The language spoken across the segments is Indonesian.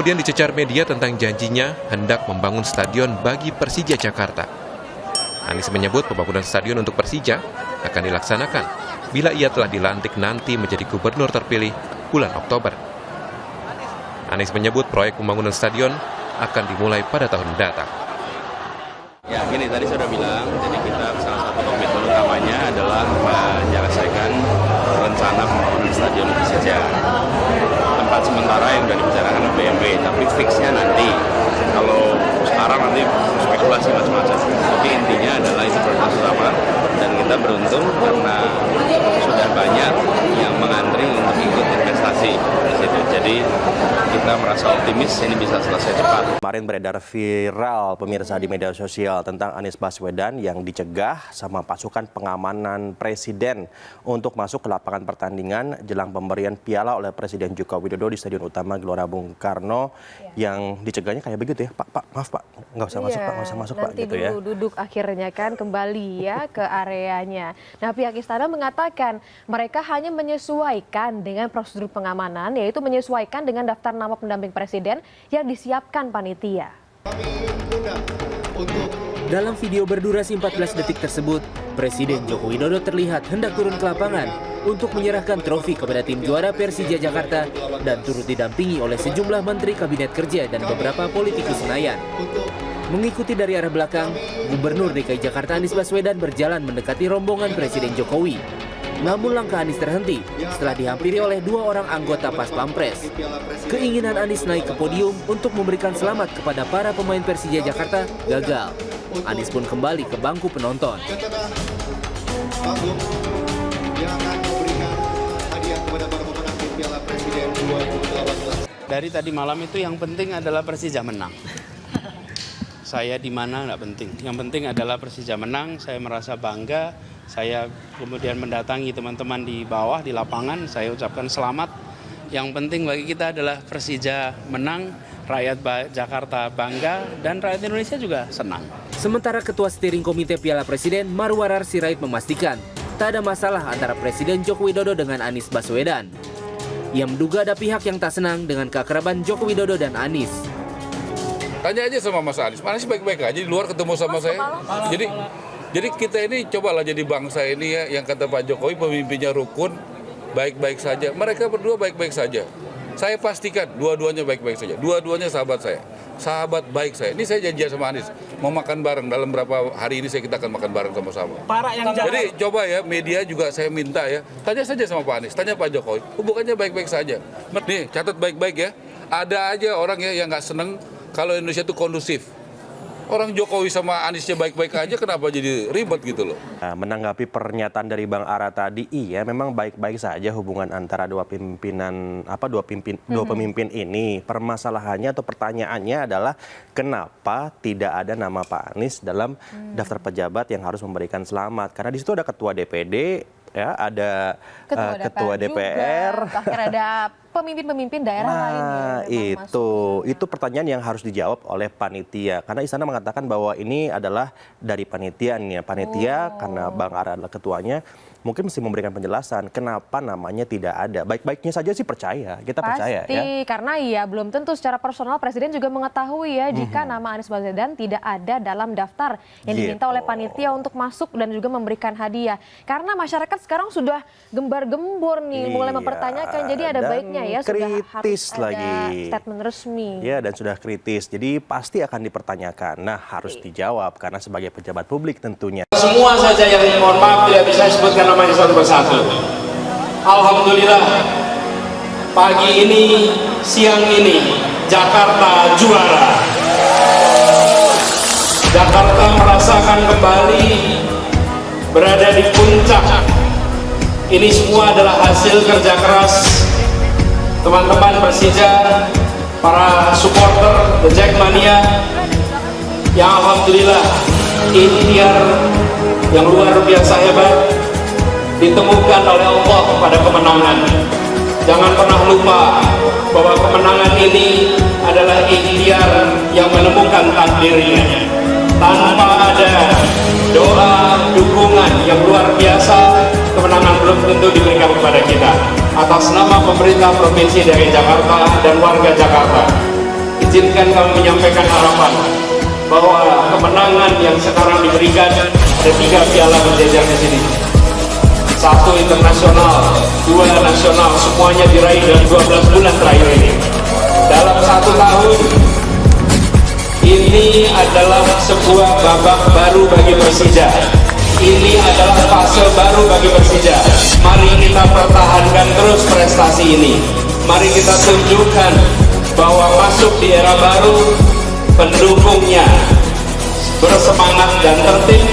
kemudian dicecar media tentang janjinya hendak membangun stadion bagi Persija Jakarta. Anies menyebut pembangunan stadion untuk Persija akan dilaksanakan bila ia telah dilantik nanti menjadi gubernur terpilih bulan Oktober. Anies menyebut proyek pembangunan stadion akan dimulai pada tahun mendatang. Ya gini, tadi sudah bilang, jadi kita salah satu komitmen utamanya adalah menyelesaikan rencana pembangunan stadion Persija. Tempat sementara yang sudah dibicarakan oleh BMW, tapi fixnya nanti. Kalau sekarang nanti spekulasi macam-macam. Tapi intinya adalah itu prioritas utama, dan kita beruntung karena sudah banyak yang mengantri untuk ikut investasi di situ. Jadi kita merasa optimis ini bisa selesai cepat. Kemarin beredar viral pemirsa di media sosial tentang Anies Baswedan yang dicegah sama pasukan pengamanan presiden untuk masuk ke lapangan pertandingan jelang pemberian piala oleh Presiden Joko Widodo di Stadion Utama Gelora Bung Karno. Yang dicegahnya kayak begitu ya, Pak, maaf Pak, nggak usah masuk Pak, nggak usah masuk Pak, gitu ya. Nanti duduk akhirnya kan kembali ya ke areanya. Nah, pihak istana mengatakan mereka hanya menyesuaikan dengan prosedur pengamanan, yaitu menyesuaikan dengan daftar nama pendamping presiden yang disiapkan panitia. Dalam video berdurasi 14 detik tersebut, Presiden Joko Widodo terlihat hendak turun ke lapangan untuk menyerahkan trofi kepada tim juara Persija Jakarta dan turut didampingi oleh sejumlah menteri kabinet kerja dan beberapa politikus Senayan. Mengikuti dari arah belakang, Gubernur DKI Jakarta Anies Baswedan berjalan mendekati rombongan Presiden Jokowi. Namun langkah Anies terhenti setelah dihampiri oleh dua orang anggota Pas Pampres. Keinginan Anies naik ke podium untuk memberikan selamat kepada para pemain Persija Jakarta gagal. Anies pun kembali ke bangku penonton. Dari tadi malam itu yang penting adalah Persija menang. Saya di mana nggak penting. Yang penting adalah Persija menang. Saya merasa bangga. Saya kemudian mendatangi teman-teman di bawah, di lapangan. Saya ucapkan selamat. Yang penting bagi kita adalah Persija menang, rakyat Jakarta bangga, dan rakyat Indonesia juga senang. Sementara Ketua Steering Komite Piala Presiden Marwarar Sirait memastikan tak ada masalah antara Presiden Joko Widodo dengan Anies Baswedan. Ia menduga ada pihak yang tak senang dengan keakraban Joko Widodo dan Anies. Tanya aja sama Mas Anies baik-baik aja di luar ketemu sama saya. Jadi kita ini cobalah jadi bangsa ini ya, yang kata Pak Jokowi pemimpinnya rukun, baik-baik saja. Mereka berdua baik-baik saja. Saya pastikan dua-duanya baik-baik saja. Dua-duanya sahabat saya. Sahabat baik saya. Ini saya janji sama Anies. Mau makan bareng dalam berapa hari ini kita akan makan bareng sama-sama. Jadi coba ya media juga saya minta ya. Tanya saja sama Pak Anies. Tanya Pak Jokowi. Hubungannya baik-baik saja. Nih catat baik-baik ya. Ada aja orang ya yang nggak seneng kalau Indonesia itu kondusif. Orang Jokowi sama Aniesnya baik-baik aja, kenapa jadi ribet gitu loh? Nah, menanggapi pernyataan dari Bang Ara tadi, iya memang baik-baik saja hubungan antara dua pemimpin ini. Permasalahannya atau pertanyaannya adalah kenapa tidak ada nama Pak Anies dalam daftar pejabat yang harus memberikan selamat? Karena di situ ada ketua DPD, ya, ada ketua DPR, bahkan ada pemimpin-pemimpin daerah lain. Itu pertanyaan yang harus dijawab oleh panitia. Karena istana mengatakan bahwa ini adalah dari panitianya. Panitia karena Bang Ara adalah ketuanya, mungkin mesti memberikan penjelasan kenapa namanya tidak ada. Baik-baiknya saja sih percaya, kita percaya ya. Pasti, karena ya belum tentu secara personal Presiden juga mengetahui ya jika nama Anies Baswedan tidak ada dalam daftar yang diminta oleh panitia untuk masuk dan juga memberikan hadiah. Karena masyarakat sekarang sudah gembar-gembor nih, mulai mempertanyakan. Jadi ada baiknya ya sudah harus ada statement resmi. Ya, dan sudah kritis. Jadi pasti akan dipertanyakan. Nah, harus dijawab karena sebagai pejabat publik tentunya. Semua saja yang mohon maaf tidak bisa sebutkan namanya satu persatu. Alhamdulillah, pagi ini, siang ini, Jakarta juara. Jakarta merasakan kembali berada di puncak. Ini semua adalah hasil kerja keras teman-teman Persija, para supporter The Jackmania, yang alhamdulillah ikhtiar yang luar biasa hebat ditemukan oleh Allah pada kemenangan. Jangan pernah lupa bahwa kemenangan ini adalah ikhtiar yang menemukan takdirnya. Tanpa ada doa, dukungan yang luar biasa, kemenangan belum tentu diberikan kepada kita. Atas nama pemerintah Provinsi DKI Jakarta dan warga Jakarta, izinkan kami menyampaikan harapan bahwa kemenangan yang sekarang diberikan ada 3 piala berjejer di sini. 1 internasional, 2 nasional, semuanya diraih dalam 12 bulan terakhir ini. Dalam 1 tahun, ini adalah sebuah babak baru bagi Persija. Ini adalah fase baru bagi Persija. Mari kita pertahankan terus prestasi ini. Mari kita tunjukkan bahwa masuk di era baru, pendukungnya bersemangat dan tertib,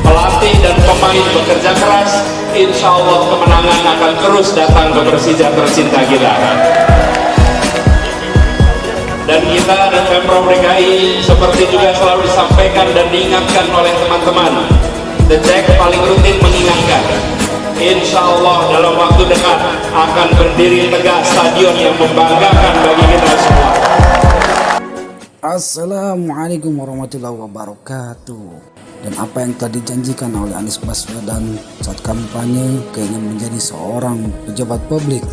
pelatih dan pemain bekerja keras, insya Allah kemenangan akan terus datang ke Persija tercinta kita. Dan kita dan Pemprov DKI seperti juga selalu disampaikan dan diingatkan oleh teman-teman, The Jack paling rutin mengingatkan, insya Allah dalam waktu dekat akan berdiri tegak stadion yang membanggakan bagi kita semua. Assalamualaikum warahmatullahi wabarakatuh. Dan apa yang telah dijanjikan oleh Anies Baswedan saat kampanye keinginan menjadi seorang pejabat publik,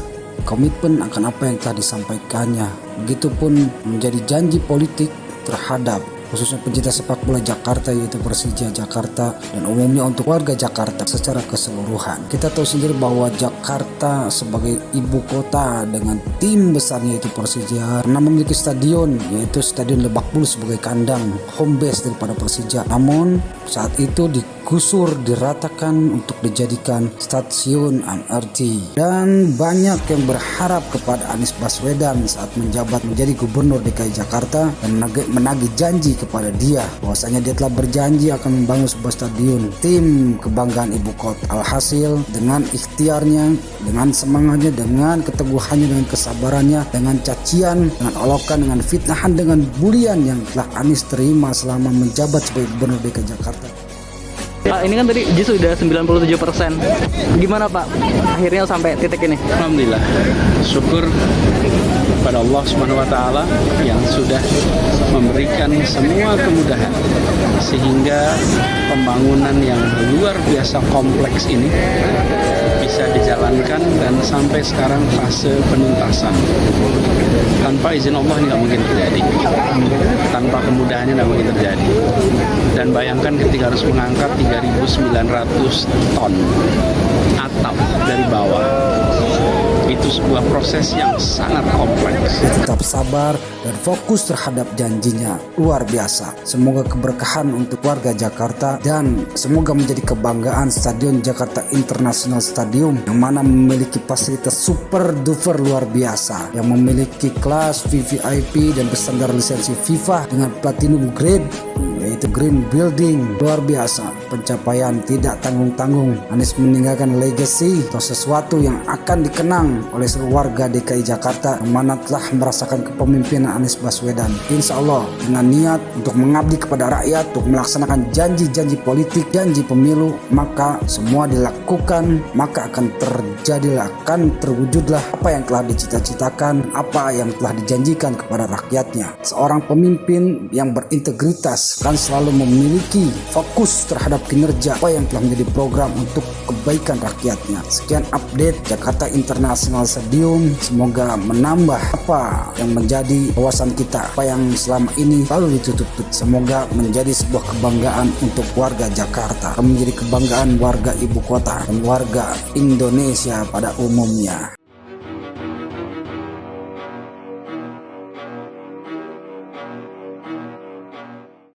komitmen akan apa yang telah disampaikannya, begitupun menjadi janji politik terhadap khususnya pencinta sepak bola Jakarta yaitu Persija Jakarta dan umumnya untuk warga Jakarta secara keseluruhan. Kita tahu sendiri bahwa Jakarta sebagai ibu kota dengan tim besarnya yaitu Persija pernah memiliki stadion yaitu Stadion Lebak Bulus sebagai kandang home base daripada Persija. Namun saat itu digusur, diratakan untuk dijadikan stasiun MRT, dan banyak yang berharap kepada Anies Baswedan saat menjabat menjadi Gubernur DKI Jakarta dan menagih janji kepada dia bahwasanya dia telah berjanji akan membangun sebuah stadion tim kebanggaan ibu kota. Alhasil dengan ikhtiarnya, dengan semangatnya, dengan keteguhannya, dengan kesabarannya, dengan cacian, dengan olokan, dengan fitnahan, dengan bulian yang telah Anies terima selama menjabat sebagai Gubernur DKI Jakarta. Ini kan tadi Ji sudah 97%. Gimana Pak? Akhirnya sampai titik ini. Alhamdulillah. Syukur pada Allah Subhanahu wa taala yang sudah memberikan semua kemudahan sehingga pembangunan yang luar biasa kompleks ini bisa dijalankan dan sampai sekarang fase penuntasan. Tanpa izin Allah ini nggak mungkin terjadi. Tanpa kemudahannya nggak mungkin terjadi. Dan bayangkan ketika harus mengangkat 3.900 ton atap dari bawah. Itu sebuah proses yang sangat kompleks. Tetap sabar dan fokus terhadap janjinya, luar biasa. Semoga keberkahan untuk warga Jakarta dan semoga menjadi kebanggaan Stadion Jakarta International Stadium yang mana memiliki fasilitas super duper luar biasa, yang memiliki kelas VVIP dan berstandar lisensi FIFA dengan platinum grade yaitu Green Building. Luar biasa, pencapaian tidak tanggung-tanggung. Anies meninggalkan legacy atau sesuatu yang akan dikenang oleh seluruh warga DKI Jakarta yang mana telah merasakan kepemimpinan Anies Baswedan. Insya Allah dengan niat untuk mengabdi kepada rakyat, untuk melaksanakan janji-janji politik, janji pemilu, maka semua dilakukan, maka akan terjadilah, akan terwujudlah apa yang telah dicita-citakan, apa yang telah dijanjikan kepada rakyatnya. Seorang pemimpin yang berintegritas kan selalu memiliki fokus terhadap kinerja apa yang telah menjadi program untuk kebaikan rakyatnya. Sekian update Jakarta International Stadium, semoga menambah apa yang menjadi wawasan kita, apa yang selama ini selalu ditutup-tutup. Semoga menjadi sebuah kebanggaan untuk warga Jakarta, menjadi kebanggaan warga ibu kota dan warga Indonesia pada umumnya.